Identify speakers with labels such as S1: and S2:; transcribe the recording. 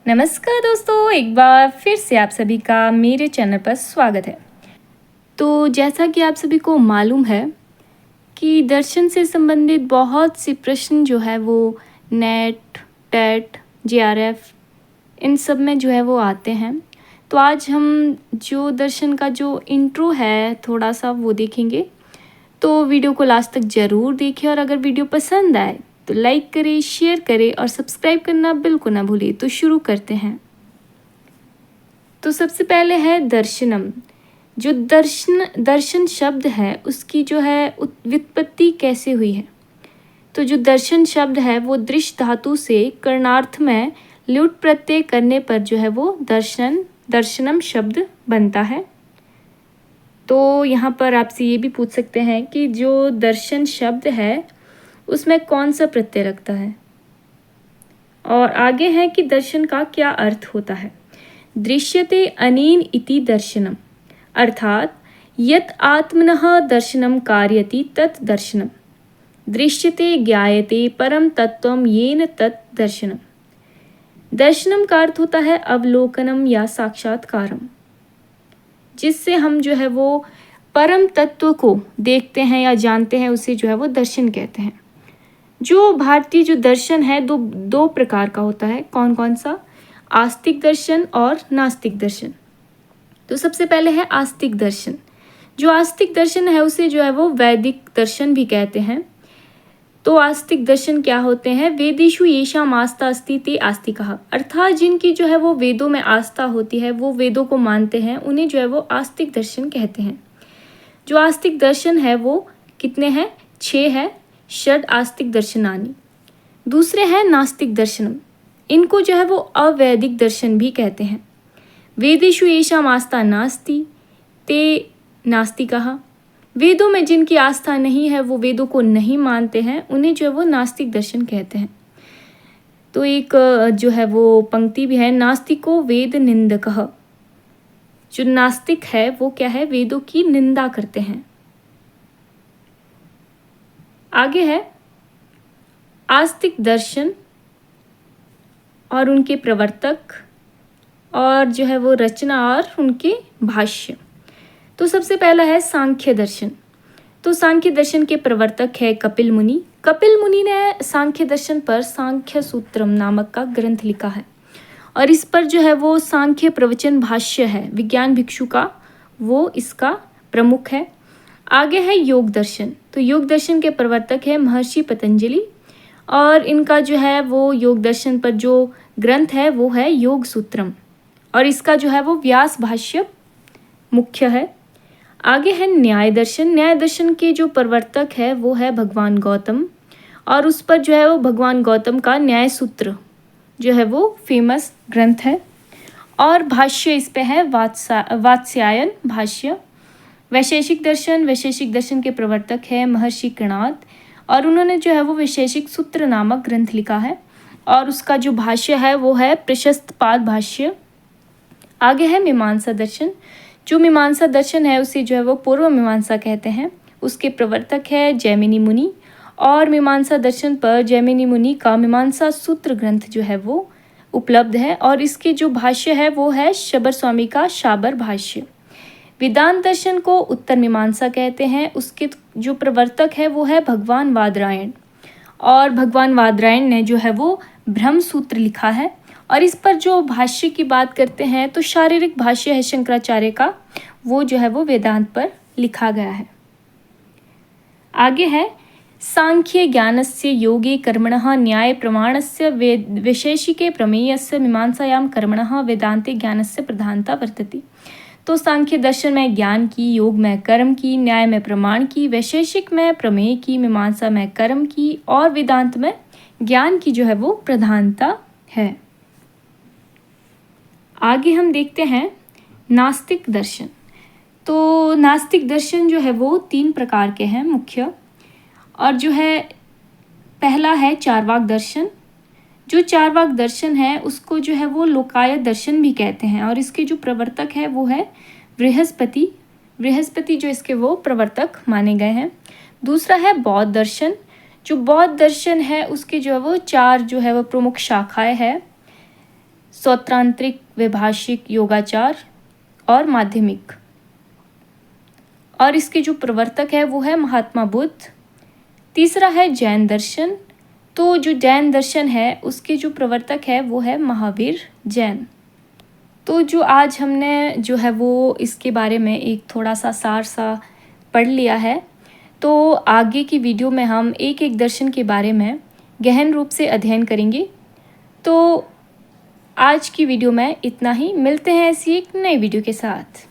S1: नमस्कार दोस्तों, एक बार फिर से आप सभी का मेरे चैनल पर स्वागत है। तो जैसा कि आप सभी को मालूम है कि दर्शन से संबंधित बहुत से प्रश्न जो है वो नेट, टेट, जेआरएफ इन सब में जो है वो आते हैं। तो आज हम जो दर्शन का जो इंट्रो है थोड़ा सा वो देखेंगे। तो वीडियो को लास्ट तक ज़रूर देखें और अगर वीडियो पसंद आए तो लाइक करें, शेयर करें और सब्सक्राइब करना बिल्कुल ना भूलिए। तो शुरू करते हैं। तो सबसे पहले है दर्शनम। जो दर्शन शब्द है उसकी जो है व्युत्पत्ति कैसे हुई है। तो जो दर्शन शब्द है वो दृश्य धातु से करणार्थ में ल्युट प्रत्यय करने पर जो है वो दर्शनम शब्द बनता है। तो यहाँ पर आपसे ये भी पूछ सकते हैं कि जो दर्शन शब्द है उसमें कौन सा प्रत्यय लगता है। और आगे है कि दर्शन का क्या अर्थ होता है। दृश्यते अनेन इति दर्शनम, अर्थात यत् आत्मनः दर्शनम कार्यति तत् दर्शनम। दृश्यते ज्ञायते परम तत्वम येन तत् दर्शनम। दर्शनम का अर्थ होता है अवलोकनम या साक्षात्कारम, जिससे हम जो है वो परम तत्व को देखते हैं या जानते हैं, उसे जो है वो दर्शन कहते हैं। जो भारतीय जो दर्शन है दो प्रकार का होता है। कौन कौन सा? आस्तिक दर्शन और नास्तिक दर्शन। तो सबसे पहले है आस्तिक दर्शन। जो आस्तिक दर्शन है उसे जो है वो वैदिक दर्शन भी कहते हैं। तो आस्तिक दर्शन क्या होते हैं? वेदेषु येषाम् आस्था अस्ति ते आस्तिकाः, अर्थात जिनकी जो है वो वेदों में आस्था होती है, वो वेदों को मानते हैं, उन्हें जो है वो आस्तिक दर्शन कहते हैं। जो आस्तिक दर्शन है वो कितने हैं? 6 है। षड आस्तिक दर्शनानि। दूसरे हैं नास्तिक दर्शनम। इनको जो है वो अवैदिक दर्शन भी कहते हैं। वेदेषु येषाम् आस्था नास्ति ते नास्तिकाः, वेदों में जिनकी आस्था नहीं है, वो वेदों को नहीं मानते हैं, उन्हें जो है वो नास्तिक दर्शन कहते हैं। तो एक जो है वो पंक्ति भी है, नास्तिको वेद निंदकः। जो नास्तिक है वो क्या है? वेदों की निंदा करते हैं। आगे है आस्तिक दर्शन और उनके प्रवर्तक और जो है वो रचना और उनके भाष्य। तो सबसे पहला है सांख्य दर्शन। तो सांख्य दर्शन के प्रवर्तक है कपिल मुनि। कपिल मुनि ने सांख्य दर्शन पर सांख्य सूत्रम नामक का ग्रंथ लिखा है और इस पर जो है वो सांख्य प्रवचन भाष्य है विज्ञान भिक्षु का, वो इसका प्रमुख है। आगे है योग दर्शन। तो योग दर्शन के प्रवर्तक है महर्षि पतंजलि और इनका जो है वो योग दर्शन पर जो ग्रंथ है वो है योग सूत्रम और इसका जो है वो व्यास भाष्य मुख्य है। आगे है न्याय दर्शन। न्याय दर्शन के जो प्रवर्तक है वो है भगवान गौतम और उस पर जो है वो भगवान गौतम का न्याय सूत्र जो है वो फेमस ग्रंथ है और भाष्य इस पे है वात्स्यायन भाष्य। वैशेषिक दर्शन के प्रवर्तक है महर्षि कृणाद और उन्होंने जो है वो वैशेषिक सूत्र नामक ग्रंथ लिखा है और उसका जो भाष्य है वो है प्रशस्त पाद भाष्य। आगे है मीमांसा दर्शन। जो मीमांसा दर्शन है उसे जो है वो पूर्व मीमांसा कहते हैं। उसके प्रवर्तक है जैमिनी मुनि और मीमांसा दर्शन पर जैमिनी मुनि का मीमांसा सूत्र ग्रंथ जो है वो उपलब्ध है और इसके जो भाष्य है वो है शबर स्वामी का शाबर भाष्य। वेदांत दर्शन को उत्तर मीमांसा कहते हैं। उसके जो प्रवर्तक है वो है भगवान वादरायण और भगवान वादरायण ने जो है वो ब्रह्म सूत्र लिखा है और इस पर जो भाष्य की बात करते हैं तो शारीरिक भाष्य है शंकराचार्य का, वो जो है वो वेदांत पर लिखा गया है। आगे है सांख्य ज्ञानस्य योगे कर्मणः न्याय प्रमाणस्य वैशेषिके प्रमेयस्य मीमांसायां कर्मणः वेदांते ज्ञानस्य प्रधानता वर्तते। तो सांख्य दर्शन में ज्ञान की, योग में कर्म की, न्याय में प्रमाण की, वैशेषिक में प्रमेय की, मीमांसा में कर्म की और वेदांत में ज्ञान की जो है वो प्रधानता है। आगे हम देखते हैं नास्तिक दर्शन। तो नास्तिक दर्शन जो है वो 3 प्रकार के हैं मुख्य और जो है पहला है चार्वाक दर्शन। जो चार्वाक दर्शन है उसको जो है वो लोकायत दर्शन भी कहते हैं और इसके जो प्रवर्तक है वो है बृहस्पति जो इसके वो प्रवर्तक माने गए हैं। दूसरा है बौद्ध दर्शन। जो बौद्ध दर्शन है उसके जो है वो 4 जो है वो प्रमुख शाखाएं हैं। सौत्रांत्रिक, वैभाषिक, योगाचार और माध्यमिक। और इसके जो प्रवर्तक है वो है महात्मा बुद्ध। तीसरा है जैन दर्शन। तो जो जैन दर्शन है उसके जो प्रवर्तक है वो है महावीर जैन। तो जो आज हमने जो है वो इसके बारे में एक थोड़ा सा सार सा पढ़ लिया है। तो आगे की वीडियो में हम एक एक दर्शन के बारे में गहन रूप से अध्ययन करेंगे। तो आज की वीडियो में इतना ही। मिलते हैं ऐसी एक नई वीडियो के साथ।